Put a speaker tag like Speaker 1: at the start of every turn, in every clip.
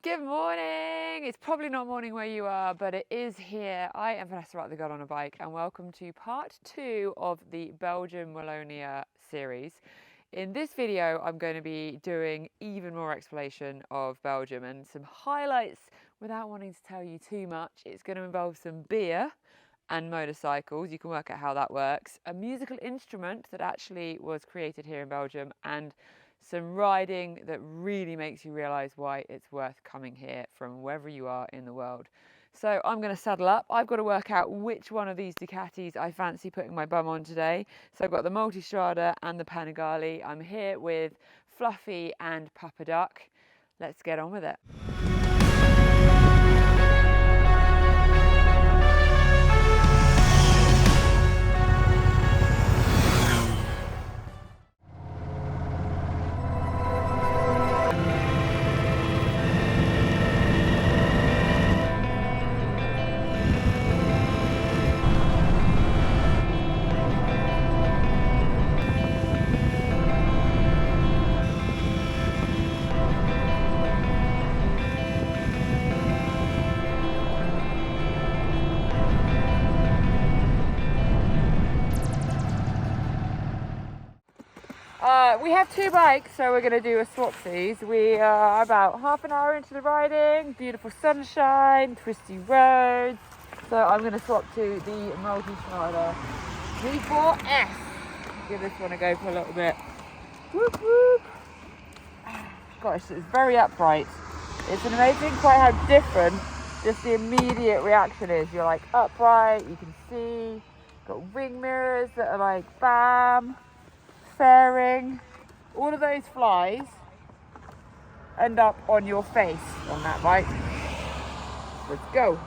Speaker 1: Good morning! It's probably not morning where you are, but it is here. I am Vanessa at TheGirlOnABike and welcome to part 2 of the Belgium Wallonia series. In this video, I'm going to be doing even more exploration of Belgium and some highlights without wanting to tell you too much. It's going to involve some beer and motorcycles. You can work out how that works. A musical instrument that actually was created here in Belgium, and some riding that really makes you realise why it's worth coming here from wherever you are in the world. So I'm going to saddle up. I've got to work out which one of these Ducatis I fancy putting my bum on today. So I've got the Multistrada and the Panigale. I'm here with Fluffy and Papa Duck. Let's get on with it. We have two bikes, so we're going to do a swapsies. We are about half an hour into the riding, beautiful sunshine, twisty roads. So I'm going to swap to the Multistrada V4S. Give this one a go for a little bit. Whoop whoop. Gosh, it's very upright. It's an amazing quite how different just the immediate reaction is. You're like upright, you can see, got wing mirrors that are like bam. Fairing, all of those flies end up on your face on that bike. Let's go.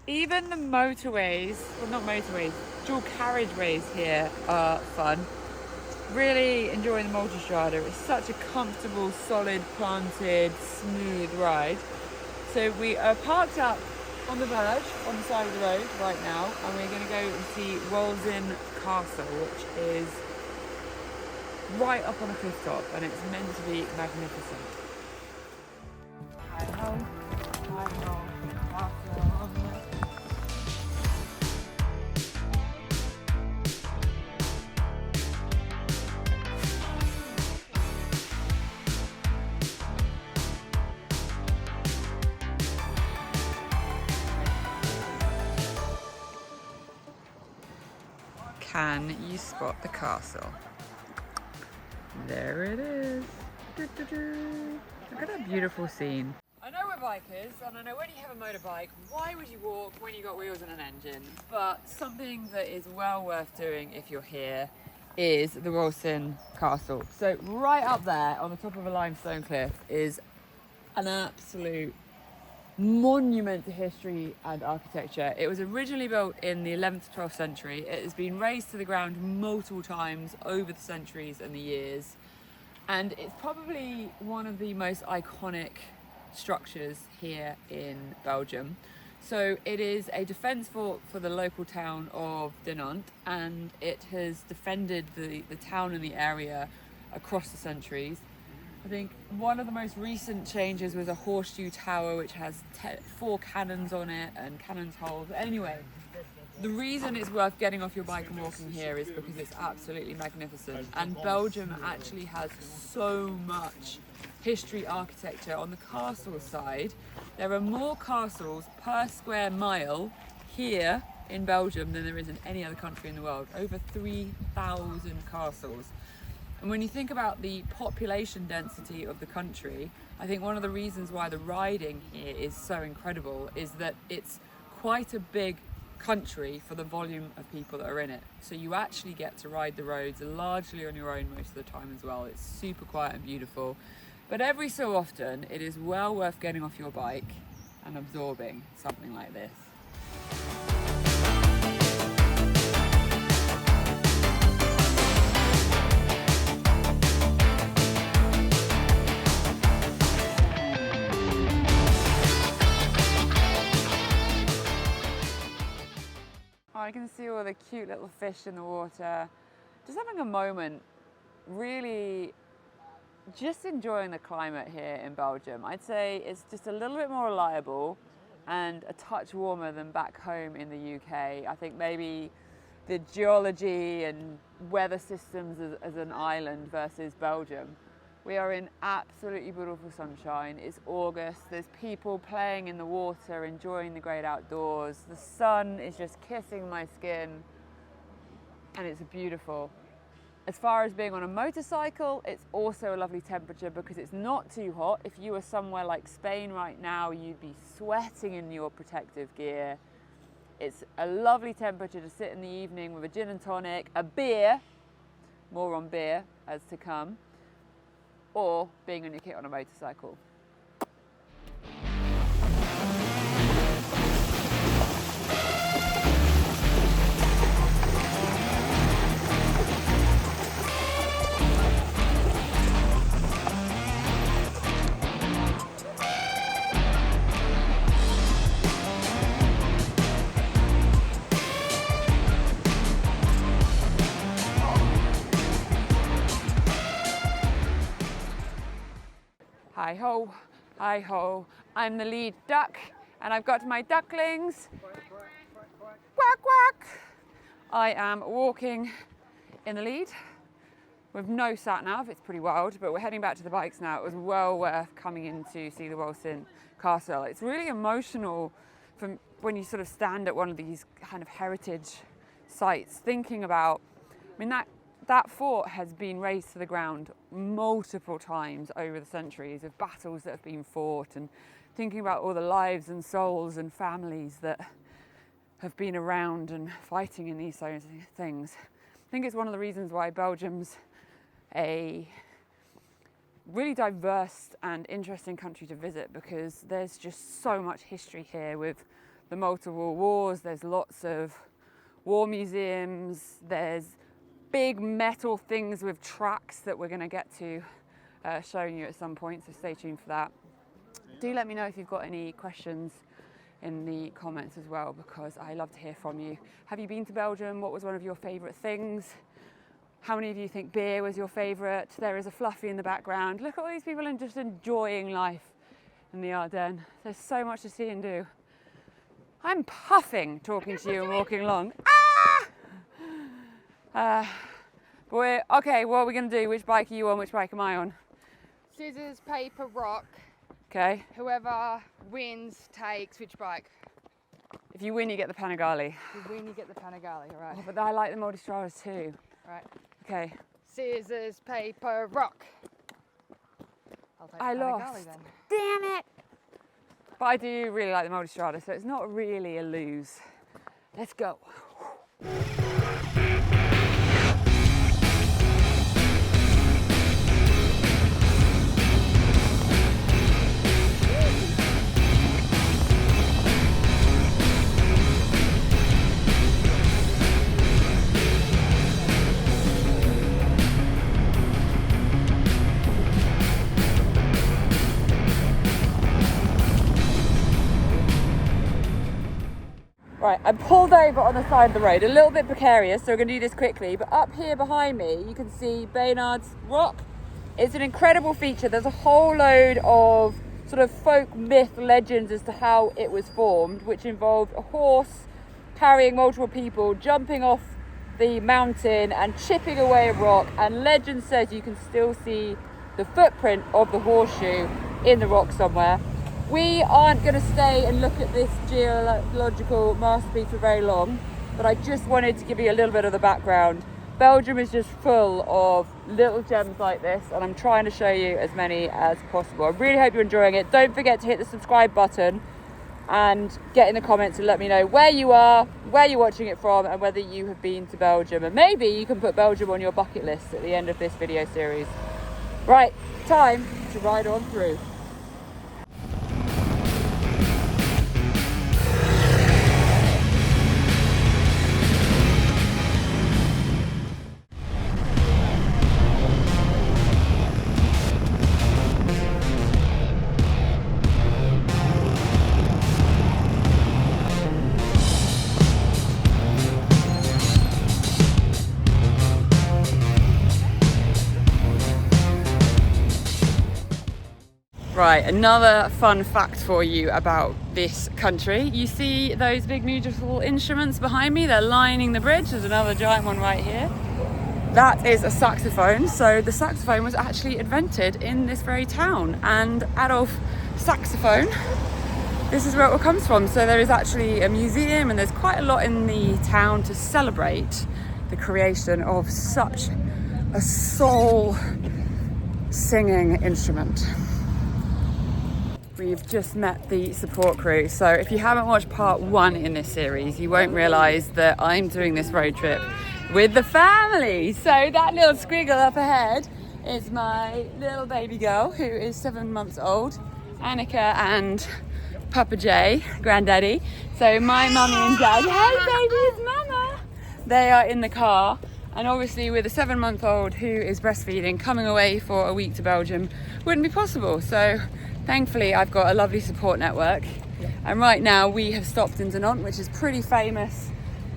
Speaker 1: Even the motorways, well not motorways, dual carriageways here are fun. Really enjoying the Multistrada. It's such a comfortable, solid, planted, smooth ride. So we are parked up on the verge, on the side of the road right now, and we're going to go and see Walzin Castle, which is right up on a cliff top, and it's meant to be magnificent. Hi-ho, hi-ho, castle. Can you spot the castle? There it is. Look at that beautiful scene. I know we're bikers, and I know when you have a motorbike, why would you walk when you got wheels and an engine? But something that is well worth doing if you're here is the Walzin Castle. So right up there on the top of a limestone cliff is an absolute monument to history and architecture. It was originally built in the 11th to 12th century. It has been razed to the ground multiple times over the centuries and the years, and it's probably one of the most iconic structures here in Belgium. So it is a defence fort for the local town of Dinant, and it has defended the town and the area across the centuries. I think one of the most recent changes was a horseshoe tower which has 4 cannons on it and cannons holes. Anyway, the reason it's worth getting off your bike and walking here is because it's absolutely magnificent, and Belgium actually has so much history, architecture. On the castle side, there are more castles per square mile here in Belgium than there is in any other country in the world. Over 3,000 castles. And when you think about the population density of the country, I think one of the reasons why the riding here is so incredible is that it's quite a big country for the volume of people that are in it. So you actually get to ride the roads largely on your own most of the time as well. It's super quiet and beautiful. But every so often, it is well worth getting off your bike and absorbing something like this. I can see all the cute little fish in the water. Just having a moment, really just enjoying the climate here in Belgium. I'd say it's just a little bit more reliable and a touch warmer than back home in the UK. I think maybe the geology and weather systems as an island versus Belgium. We are in absolutely beautiful sunshine. It's August, there's people playing in the water, enjoying the great outdoors. The sun is just kissing my skin and it's beautiful. As far as being on a motorcycle, it's also a lovely temperature because it's not too hot. If you were somewhere like Spain right now, you'd be sweating in your protective gear. It's a lovely temperature to sit in the evening with a gin and tonic, a beer, more on beer as to come, or being on your kit on a motorcycle. Hi ho, hi ho. I'm the lead duck and I've got my ducklings. Quack, quack. I am walking in the lead with no sat nav. It's pretty wild, but we're heading back to the bikes now. It was well worth coming in to see the Walzin Castle. It's really emotional from when you sort of stand at one of these kind of heritage sites, thinking about, I mean, that fort has been razed to the ground multiple times over the centuries of battles that have been fought, and thinking about all the lives and souls and families that have been around and fighting in these sort of things. I think it's one of the reasons why Belgium's a really diverse and interesting country to visit, because there's just so much history here with the multiple wars. There's lots of war museums, there's big metal things with tracks that we're going to get to showing you at some point, so stay tuned for that. Do let me know if you've got any questions in the comments as well, because I love to hear from you. Have you been to Belgium? What was one of your favourite things? How many of you think beer was your favourite? There is a fluffy in the background. Look at all these people and just enjoying life in the Ardennes. There's so much to see and do. I'm puffing talking to you and walking along. Okay, what are we going to do? Which bike are you on? Which bike am I on?
Speaker 2: Scissors, paper, rock.
Speaker 1: Okay.
Speaker 2: Whoever wins takes which bike?
Speaker 1: If you win, you get the Panigale.
Speaker 2: If you win, you get the Panigale, all right.
Speaker 1: Oh, but I like the Multistradas too.
Speaker 2: Right.
Speaker 1: Okay.
Speaker 2: Scissors, paper, rock. I'll take
Speaker 1: I
Speaker 2: the
Speaker 1: lost.
Speaker 2: Panigale then.
Speaker 1: Damn it! But I do really like the Multistrada, so it's not really a lose. Let's go. Right, I pulled over on the side of the road, a little bit precarious, so we're going to do this quickly. But up here behind me, you can see Bayard Rock. It's an incredible feature. There's a whole load of sort of folk myth legends as to how it was formed, which involved a horse carrying multiple people, jumping off the mountain and chipping away a rock. And legend says you can still see the footprint of the horseshoe in the rock somewhere. We aren't going to stay and look at this geological masterpiece for very long, but I just wanted to give you a little bit of the background. Belgium is just full of little gems like this, and I'm trying to show you as many as possible. I really hope you're enjoying it. Don't forget to hit the subscribe button and get in the comments and let me know where you are, where you're watching it from, and whether you have been to Belgium. And maybe you can put Belgium on your bucket list at the end of this video series. Right, time to ride on through. Right, another fun fact for you about this country. You see those big musical instruments behind me? They're lining the bridge. There's another giant one right here. That is a saxophone. So the saxophone was actually invented in this very town. And Adolf Saxophone, this is where it all comes from. So there is actually a museum, and there's quite a lot in the town to celebrate the creation of such a soul singing instrument. We've just met the support crew. So if you haven't watched part 1 in this series, you won't realise that I'm doing this road trip with the family. So that little squiggle up ahead is my little baby girl who is 7 months old, Annika and Papa J, granddaddy. So my mummy and dad, hey baby, it's mama. They are in the car. And obviously with a 7-month-old who is breastfeeding, coming away for a week to Belgium wouldn't be possible. So thankfully, I've got a lovely support network. And right now we have stopped in Dinant, which is pretty famous.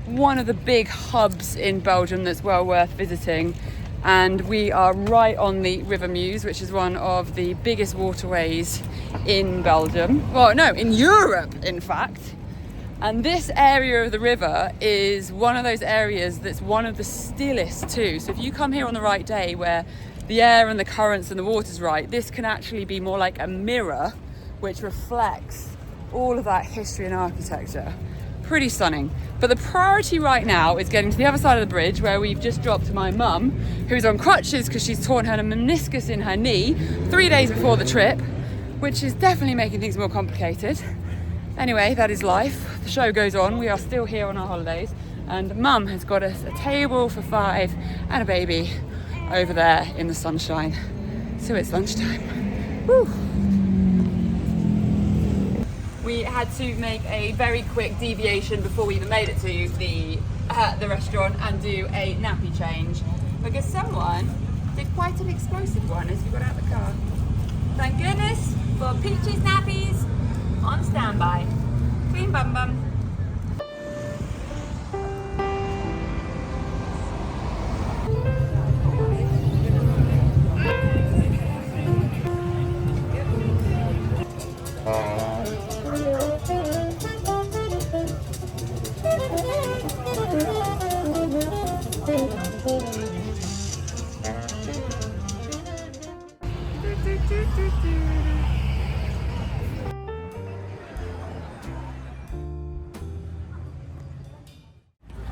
Speaker 1: One of the big hubs in Belgium that's well worth visiting. And we are right on the River Meuse, which is one of the biggest waterways in Belgium. Well, no, in Europe, in fact. And this area of the river is one of those areas that's one of the stillest too. So if you come here on the right day where the air and the currents and the water's right, this can actually be more like a mirror which reflects all of that history and architecture. Pretty stunning. But the priority right now is getting to the other side of the bridge, where we've just dropped my mum, who's on crutches because she's torn her meniscus in her knee 3 days before the trip, which is definitely making things more complicated. Anyway, that is life. The show goes on. We are still here on our holidays, and mum has got us a table for 5 and a baby over there in the sunshine. So it's lunchtime. Woo. We had to make a very quick deviation before we even made it to the restaurant and do a nappy change, because someone did quite an explosive one as we got out of the car. Thank goodness for Peachy's nappies on standby. Clean bum bum.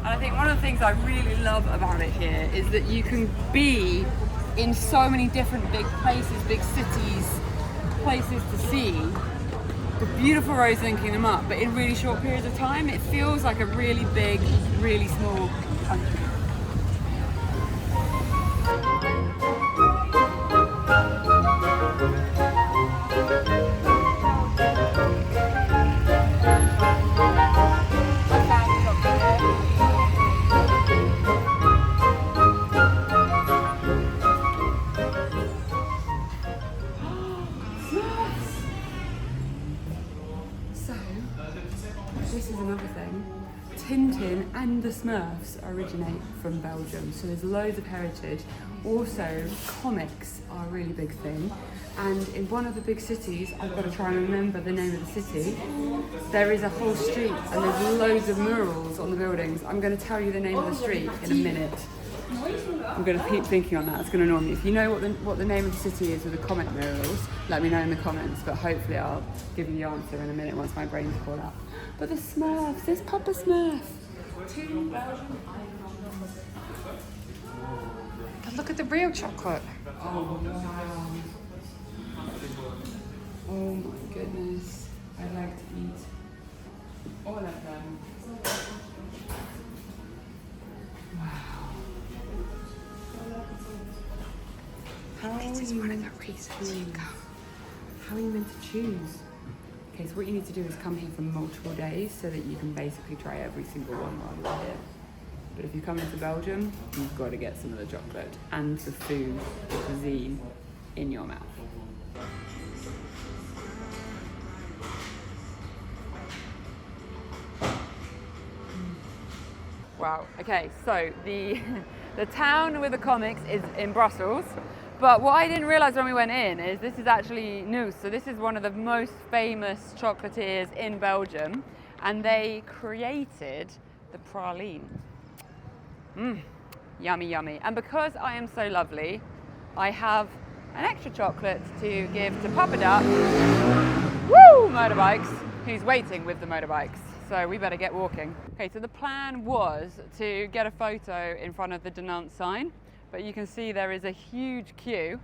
Speaker 1: And I think one of the things I really love about it here is that you can be in so many different big places, big cities, places to see, the beautiful roads linking them up, but in really short periods of time. It feels like a really big, really small country. This is another thing. Tintin and the Smurfs originate from Belgium, so there's loads of heritage. Also, comics are a really big thing. And in one of the big cities, I've got to try and remember the name of the city, there is a whole street and there's loads of murals on the buildings. I'm going to tell you the name of the street in a minute. I'm going to keep thinking on that, it's going to annoy me. If you know what the name of the city is with the comic murals, let me know in the comments, but hopefully I'll give you the answer in a minute once my brain's caught up. But the Smurfs, there's Papa Smurf. Two Belgian icons.
Speaker 2: But look at the real chocolate.
Speaker 1: Oh wow. Oh my goodness. I'd like to eat all of them. Wow.
Speaker 2: This is one of the reasons you go.
Speaker 1: How are you meant to choose? Okay, so what you need to do is come here for multiple days so that you can basically try every single one while you're here. But if you come into Belgium, you've got to get some of the chocolate and the food, the cuisine, in your mouth. Wow, okay, so the town with the comics is in Brussels, but what I didn't realise when we went in is this is actually Noos, so this is one of the most famous chocolatiers in Belgium, and they created the praline. Yummy, yummy. And because I am so lovely, I have an extra chocolate to give to Papa Duck, woo, motorbikes, who's waiting with the motorbikes. So we better get walking. Okay, so the plan was to get a photo in front of the Dinant sign, but you can see there is a huge queue.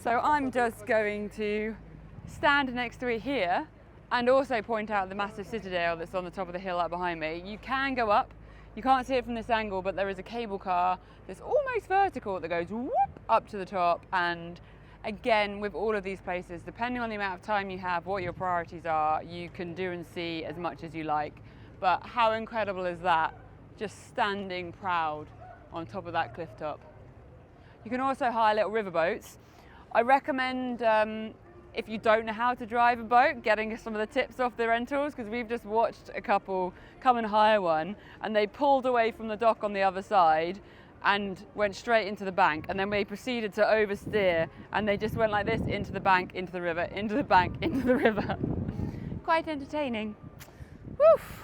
Speaker 1: So I'm just going to stand next to it here and also point out the massive citadel that's on the top of the hill up behind me. You can go up. You can't see it from this angle, but there is a cable car that's almost vertical that goes whoop up to the top. And again, with all of these places, depending on the amount of time you have, what your priorities are, you can do and see as much as you like. But how incredible is that? Just standing proud on top of that cliff top. You can also hire little riverboats. I recommend, if you don't know how to drive a boat, getting some of the tips off the rentals, because we've just watched a couple come and hire one, and they pulled away from the dock on the other side and went straight into the bank, and then they proceeded to oversteer, and they just went like this, into the bank, into the river, into the bank, into the river. Quite entertaining. Woof.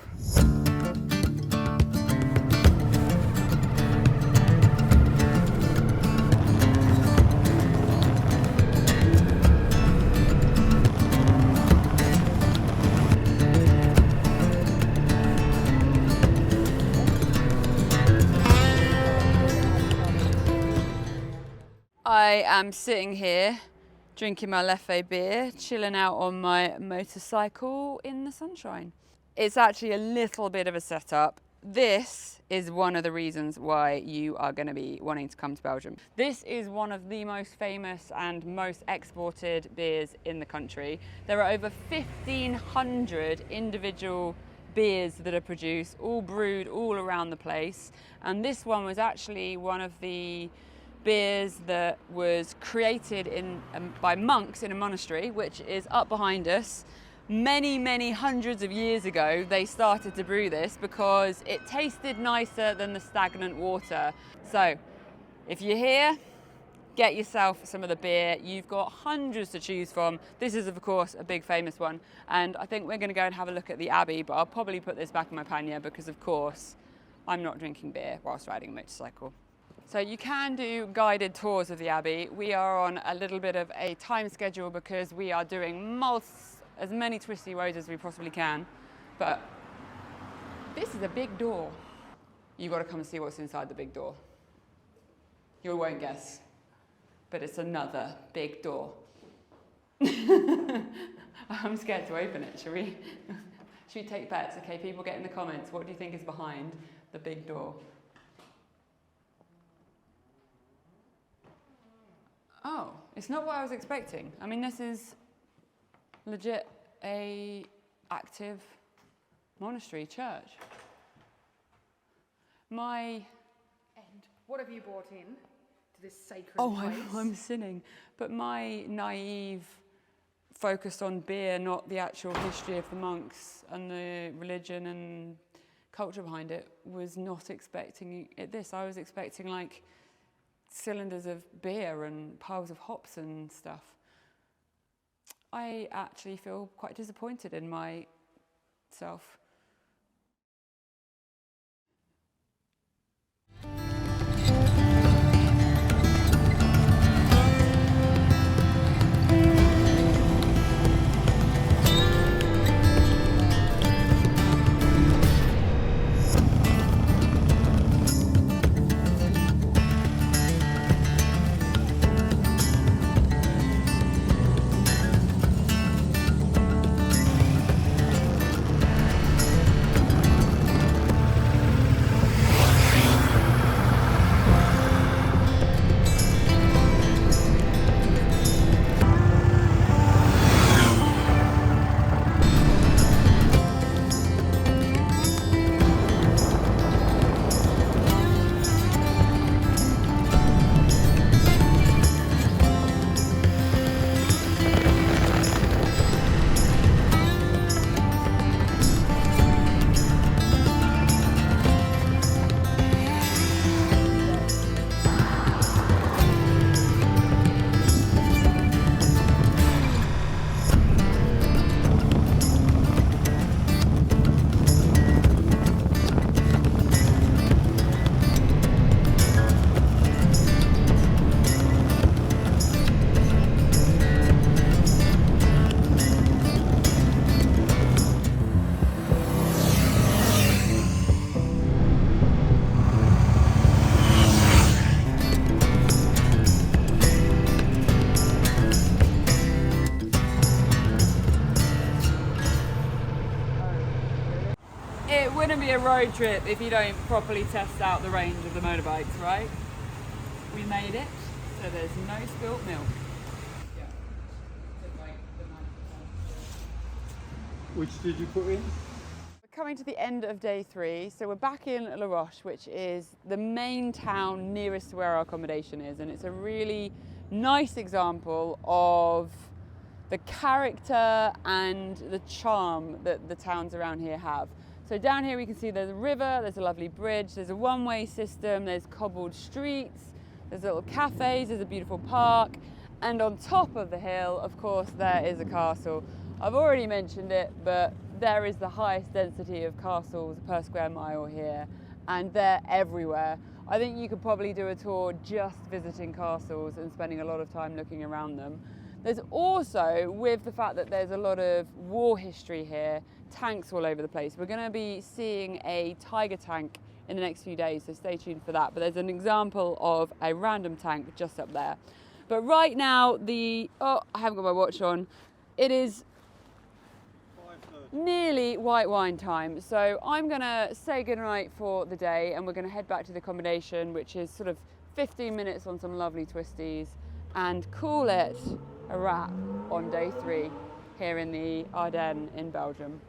Speaker 1: I am sitting here drinking my Leffe beer, chilling out on my motorcycle in the sunshine. It's actually a little bit of a setup. This is one of the reasons why you are going to be wanting to come to Belgium. This is one of the most famous and most exported beers in the country. There are over 1,500 individual beers that are produced, all brewed all around the place. And this one was actually one of the beers that was created by monks in a monastery, which is up behind us. Many hundreds of years ago they started to brew this because it tasted nicer than the stagnant water. So if you're here, get yourself some of the beer. You've got hundreds to choose from. This is of course a big famous one, and I think we're going to go and have a look at the Abbey, but I'll probably put this back in my pannier because of course I'm not drinking beer whilst riding a motorcycle. So you can do guided tours of the Abbey. We are on a little bit of a time schedule because we are doing as many twisty roads as we possibly can. But this is a big door. You've got to come and see what's inside the big door. You won't guess, but it's another big door. I'm scared to open it. Should we take bets? Okay, people get in the comments. What do you think is behind the big door? Oh, it's not what I was expecting. I mean, this is legit a active monastery church.
Speaker 2: And what have you brought in to this sacred
Speaker 1: place?
Speaker 2: place?
Speaker 1: I'm sinning. But my naive focused on beer, not the actual history of the monks and the religion and culture behind it was not expecting it this. I was expecting like cylinders of beer and piles of hops and stuff. I actually feel quite disappointed in myself. It wouldn't be a road trip if you don't properly test out the range of the motorbikes, right? We made it, so there's no spilt milk.
Speaker 3: Which did you put in?
Speaker 1: We're coming to the end of day 3, so we're back in La Roche, which is the main town nearest to where our accommodation is, and it's a really nice example of the character and the charm that the towns around here have. So down here we can see there's a river, there's a lovely bridge, there's a one-way system, there's cobbled streets, there's little cafes, there's a beautiful park, and on top of the hill, of course, there is a castle. I've already mentioned it, but there is the highest density of castles per square mile here, and they're everywhere. I think you could probably do a tour just visiting castles and spending a lot of time looking around them. There's also, with the fact that there's a lot of war history here, tanks all over the place. We're going to be seeing a tiger tank in the next few days, so stay tuned for that. But there's an example of a random tank just up there. But right now, I haven't got my watch on. It is nearly white wine time. So I'm going to say goodnight for the day, and we're going to head back to the accommodation, which is sort of 15 minutes on some lovely twisties, and call it a wrap on day 3 here in the Ardennes in Belgium.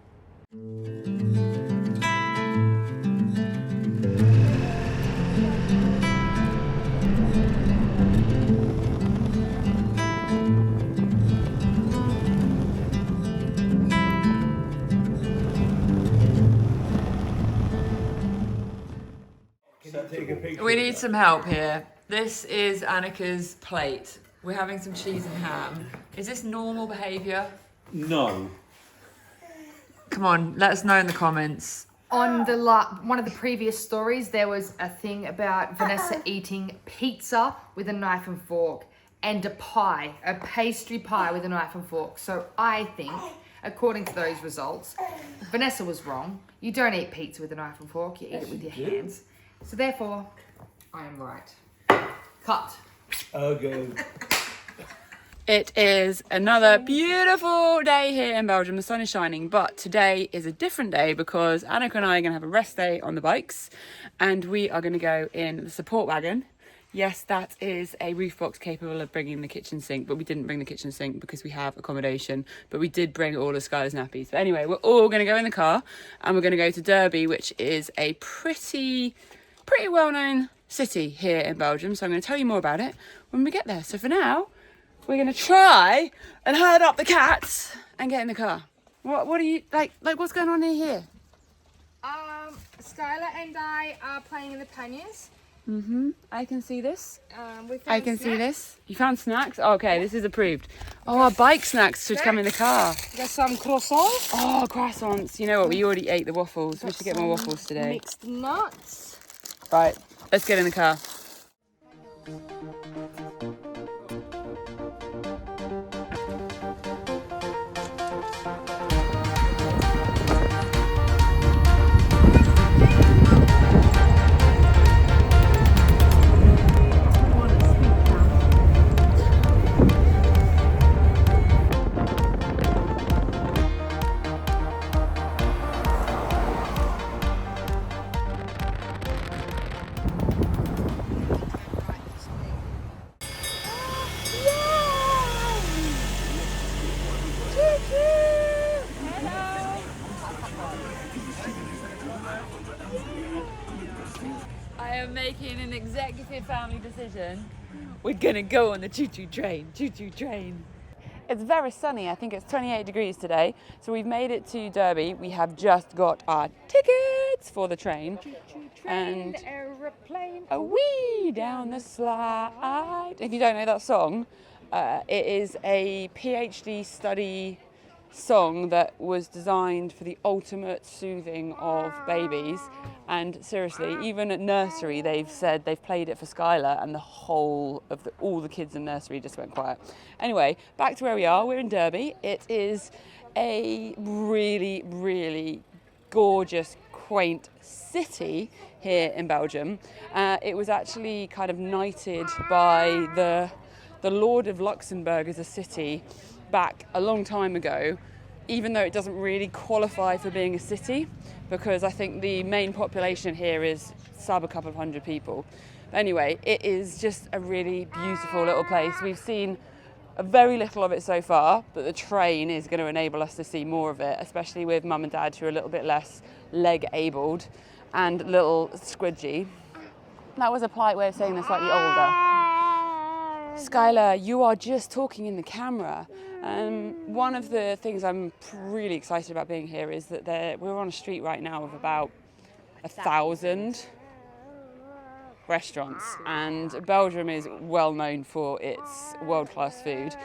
Speaker 1: We need some help here. This is Annika's plate. We're having some cheese and ham. Is this normal behaviour?
Speaker 3: No.
Speaker 1: Come on, let us know in the comments.
Speaker 2: On the one of the previous stories, there was a thing about Vanessa eating pizza with a knife and fork, and a pastry pie with a knife and fork. So I think, according to those results, Vanessa was wrong. You don't eat pizza with a knife and fork, you eat it with your hands. So therefore, I am right. Cut.
Speaker 3: Okay.
Speaker 1: It is another beautiful day here in Belgium. The sun is shining, but today is a different day because Annika and I are going to have a rest day on the bikes, and we are going to go in the support wagon. Yes, that is a roof box capable of bringing the kitchen sink, but we didn't bring the kitchen sink because we have accommodation, but we did bring all of Skylar's nappies. But anyway, we're all going to go in the car, and we're going to go to Durbuy, which is a pretty well-known city here in Belgium. So I'm going to tell you more about it when we get there. So for now, we're going to try and herd up the cats and get in the car. What are you, like what's going on here?
Speaker 2: Skylar and I are playing in the panniers.
Speaker 1: I can see this.
Speaker 2: We
Speaker 1: I
Speaker 2: found
Speaker 1: can see
Speaker 2: snacks.
Speaker 1: this. You found snacks? Oh, okay, this is approved. Oh, our bike snacks should come in the car.
Speaker 2: Got some croissants.
Speaker 1: Oh, croissants. You know what? We already ate the waffles. We should get more waffles today.
Speaker 2: Mixed nuts.
Speaker 1: Right, let's get in the car. I am making an executive family decision. We're gonna go on the choo-choo train, choo-choo train. It's very sunny. I think it's 28 degrees today. So we've made it to Derby. We have just got our tickets for the train. And
Speaker 2: aeroplane.
Speaker 1: away down the slide. If you don't know that song, it is a PhD study song that was designed for the ultimate soothing of babies. And seriously, even at nursery, they've said they've played it for Skylar, and the whole of all the kids in nursery just went quiet. Anyway, back to where we are. We're in Derby. It is a really, really gorgeous, quaint city here in Belgium. It was actually kind of knighted by the Lord of Luxembourg as a city back a long time ago, even though it doesn't really qualify for being a city, because I think the main population here is sub a couple of hundred people. Anyway, it is just a really beautiful little place. We've seen a very little of it so far, but the train is going to enable us to see more of it, especially with mum and dad who are a little bit less leg abled and little squidgy. That was a polite way of saying they're slightly older. Skylar, you are just talking in the camera. One of the things I'm really excited about being here is that we're on a street right now of about 1,000 restaurants, and Belgium is well known for its world-class food.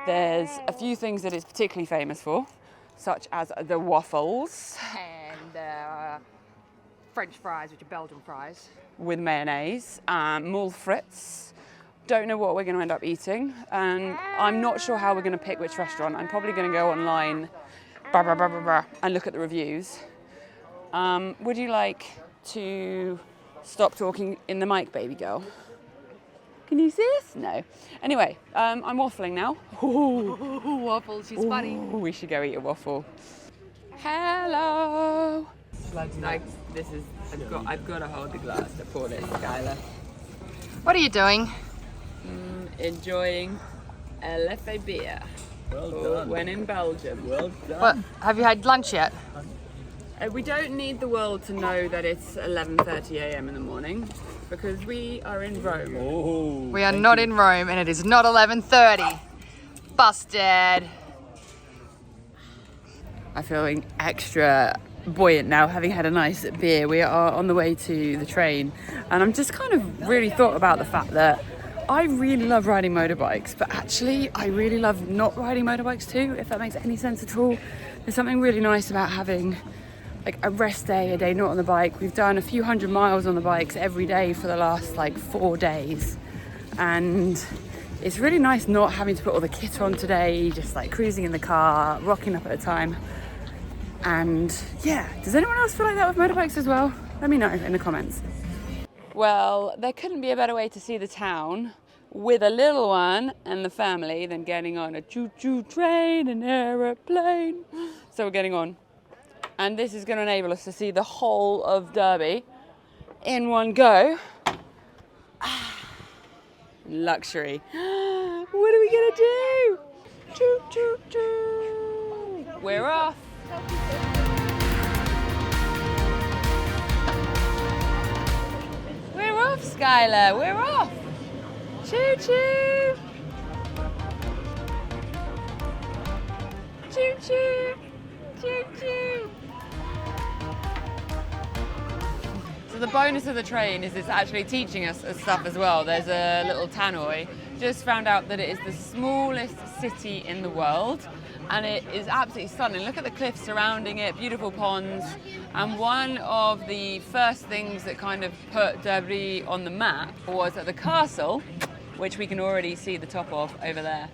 Speaker 1: There's a few things that it's particularly famous for, such as the waffles
Speaker 2: And French fries, which are Belgian fries.
Speaker 1: with mayonnaise, moules frites. Don't know what we're going to end up eating, and I'm not sure how we're going to pick which restaurant. I'm probably going to go online and look at the reviews. Would you like to stop talking in the mic, baby girl? Can you see us? No. Anyway, I'm waffling now.
Speaker 2: Waffles, she's funny.
Speaker 1: Ooh, we should go eat a waffle. Hello. Like this is. I've got to hold the glass to pour this, Skylar.
Speaker 2: What are you doing?
Speaker 1: Enjoying a Leffe beer.
Speaker 3: Well done.
Speaker 1: When in Belgium.
Speaker 3: Well done.
Speaker 2: What? Have you had lunch yet?
Speaker 1: We don't need the world to know that it's 11:30 a.m. in the morning, because we are in Rome.
Speaker 3: Oh,
Speaker 2: We are not in Rome, and it is not 11:30. Busted.
Speaker 1: I'm feeling extra buoyant now, having had a nice beer. We are on the way to the train, and I'm just kind of really thought about the fact that I really love riding motorbikes, but actually I really love not riding motorbikes too, if that makes any sense at all. There's something really nice about having like a rest day, a day not on the bike. We've done a few hundred miles on the bikes every day for the last like 4 days, and it's really nice not having to put all the kit on today, just like cruising in the car, rocking up at a time. And yeah, does anyone else feel like that with motorbikes as well? Let me know in the comments. Well, there couldn't be a better way to see the town with a little one and the family than getting on a choo-choo train, an aeroplane. So we're getting on. And this is going to enable us to see the whole of Derby in one go. Luxury. What are we going to do? Choo-choo-choo. We're off. We're off, Skylar. We're off. Choo-choo. Choo-choo. Choo-choo. the bonus of the train is it's actually teaching us stuff as well. There's a little tannoy. Just found out that it is the smallest city in the world, and it is absolutely stunning. Look at the cliffs surrounding it, beautiful ponds. And one of the first things that kind of put Durbuy on the map was at the castle, which we can already see the top of over there.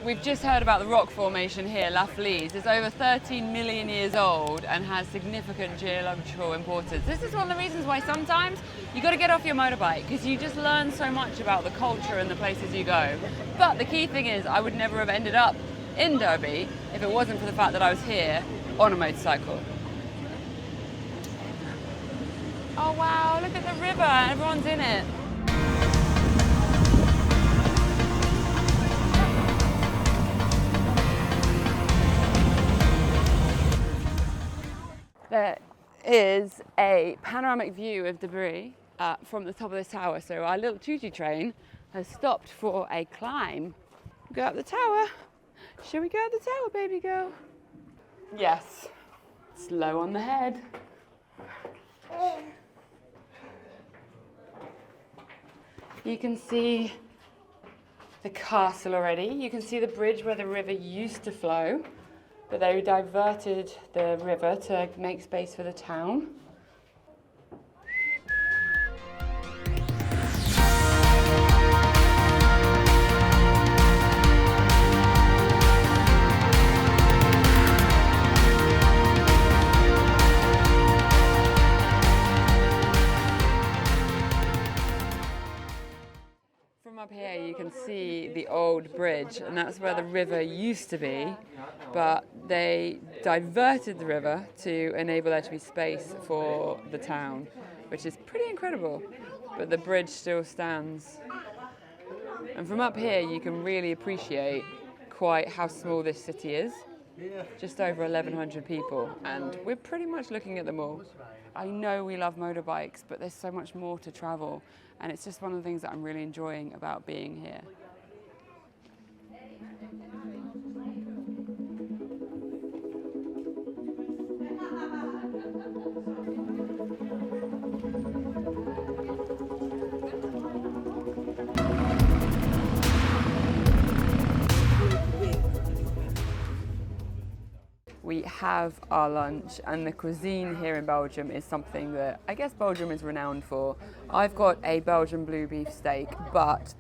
Speaker 1: We've just heard about the rock formation here, La Falaise. It's over 13 million years old and has significant geological importance. This is one of the reasons why sometimes you got to get off your motorbike, because you just learn so much about the culture and the places you go. But the key thing is, I would never have ended up in Durbuy if it wasn't for the fact that I was here on a motorcycle. Oh wow, look at the river, everyone's in it. There is a panoramic view of Durbuy from the top of this tower. So our little choo-choo train has stopped for a climb. Go up the tower. Shall we go up the tower, baby girl? Yes. Slow on the head. You can see the castle already. You can see the bridge where the river used to flow, but they diverted the river to make space for the town. From up here you can see the old bridge, and that's where the river used to be, but they diverted the river to enable there to be space for the town, which is pretty incredible. But the bridge still stands. And from up here you can really appreciate quite how small this city is. Just over 1,100 people, and we're pretty much looking at them all. I know we love motorbikes, but there's so much more to travel, and it's just one of the things that I'm really enjoying about being here. We have our lunch, and the cuisine here in Belgium is something that I guess Belgium is renowned for. I've got a Belgian blue beef steak, but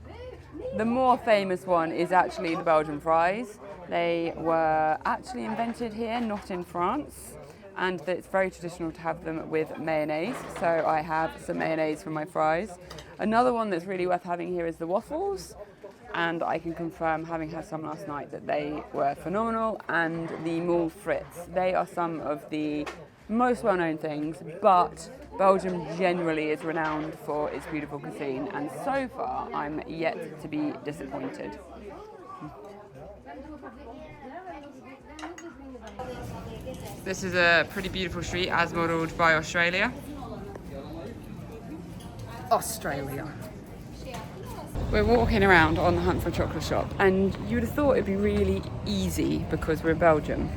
Speaker 1: the more famous one is actually the Belgian fries. They were actually invented here, not in France, and it's very traditional to have them with mayonnaise, so I have some mayonnaise for my fries. Another one that's really worth having here is the waffles, and I can confirm, having had some last night, that they were phenomenal. And the moules frites, they are some of the most well-known things, but Belgium generally is renowned for its beautiful cuisine, and so far I'm yet to be disappointed. This is a pretty beautiful street as modelled by Australia.
Speaker 2: Australia.
Speaker 1: We're walking around on the hunt for a chocolate shop, and you would have thought it'd be really easy because we're in Belgium.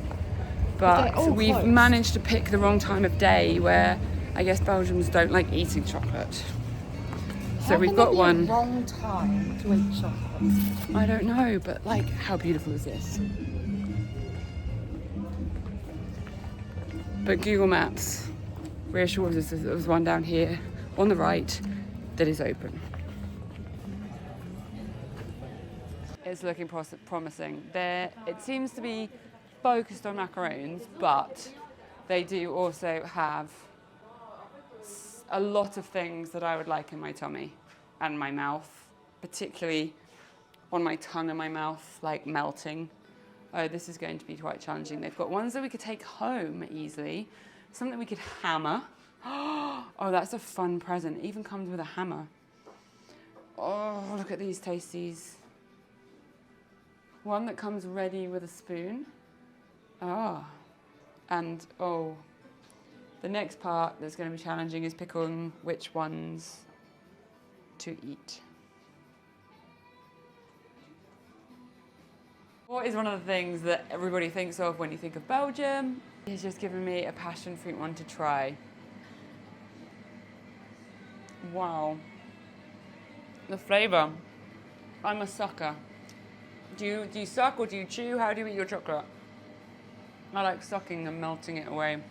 Speaker 1: But we've managed to pick the wrong time of day, where I guess Belgians don't like eating chocolate. So we've got one.
Speaker 2: Wrong time to eat chocolate.
Speaker 1: I don't know, but like, how beautiful is this? But Google Maps reassures us that there's one down here on the right that is open. It's looking promising. It seems to be focused on macarons, but they do also have a lot of things that I would like in my tummy and my mouth, particularly on my tongue and my mouth, like melting. Oh, this is going to be quite challenging. They've got ones that we could take home easily, something we could hammer. Oh, that's a fun present. It even comes with a hammer. Oh, look at these tasties. One that comes ready with a spoon. Ah, and oh, the next part that's going to be challenging is picking which ones to eat. What is one of the things that everybody thinks of when you think of Belgium? He's just given me a passion fruit one to try. Wow. The flavour. I'm a sucker. Do you suck or do you chew? How do you eat your chocolate? I like sucking and melting it away.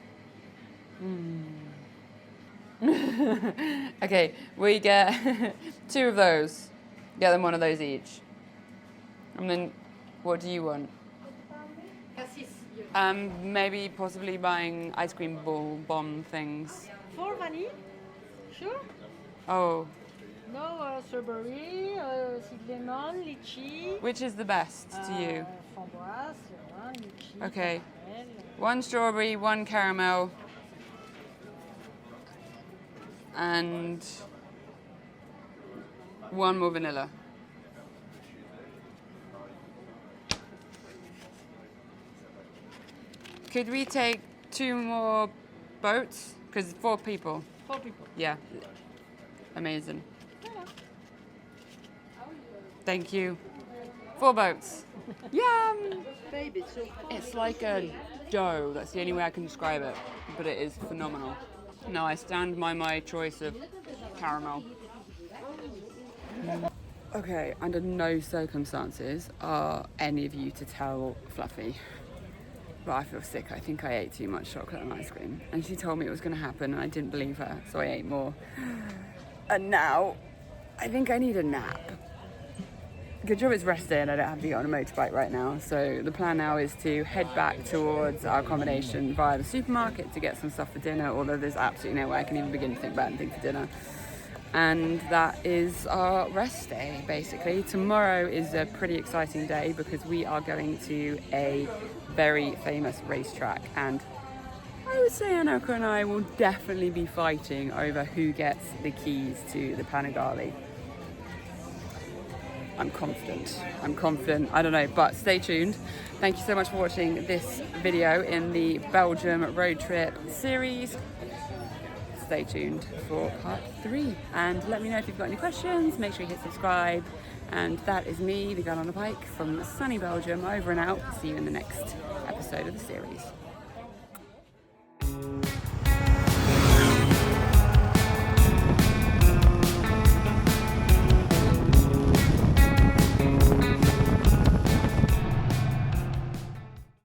Speaker 1: Okay, we get 2 of those. Get them one of those each. And then, what do you want? Maybe possibly buying ice cream ball bomb things.
Speaker 4: 4 vanille, sure.
Speaker 1: Oh,
Speaker 4: No, strawberry, seed lemon, lychee.
Speaker 1: which is the best to you?
Speaker 4: Framboise, lemon, lychee.
Speaker 1: Okay.
Speaker 4: caramel.
Speaker 1: 1 strawberry, 1 caramel, and 1 more vanilla. Could we take 2 more boats? Because 4 people.
Speaker 4: 4 people.
Speaker 1: Yeah. Amazing. Thank you. 4 boats. Yum!
Speaker 4: Baby, so
Speaker 1: It's like a dough. That's the only way I can describe it. But it is phenomenal. No, I stand by my choice of caramel. Okay, under no circumstances are any of you to tell Fluffy. But I feel sick. I think I ate too much chocolate and ice cream. And she told me it was going to happen and I didn't believe her. So I ate more. And now, I think I need a nap. Good job it's rest day and I don't have to get on a motorbike right now. So the plan now is to head back towards our accommodation via the supermarket to get some stuff for dinner, although there's absolutely no way I can even begin to think about anything for dinner. And that is our rest day, basically. Tomorrow is a pretty exciting day because we are going to a very famous racetrack, and I would say Anouka and I will definitely be fighting over who gets the keys to the Panigale. I'm confident, I don't know, but stay tuned. Thank you so much for watching this video in the Belgium road trip series. Stay tuned for part 3 and let me know if you've got any questions. Make sure you hit subscribe. And that is me, the girl on a bike from sunny Belgium, over and out. See you in the next episode of the series.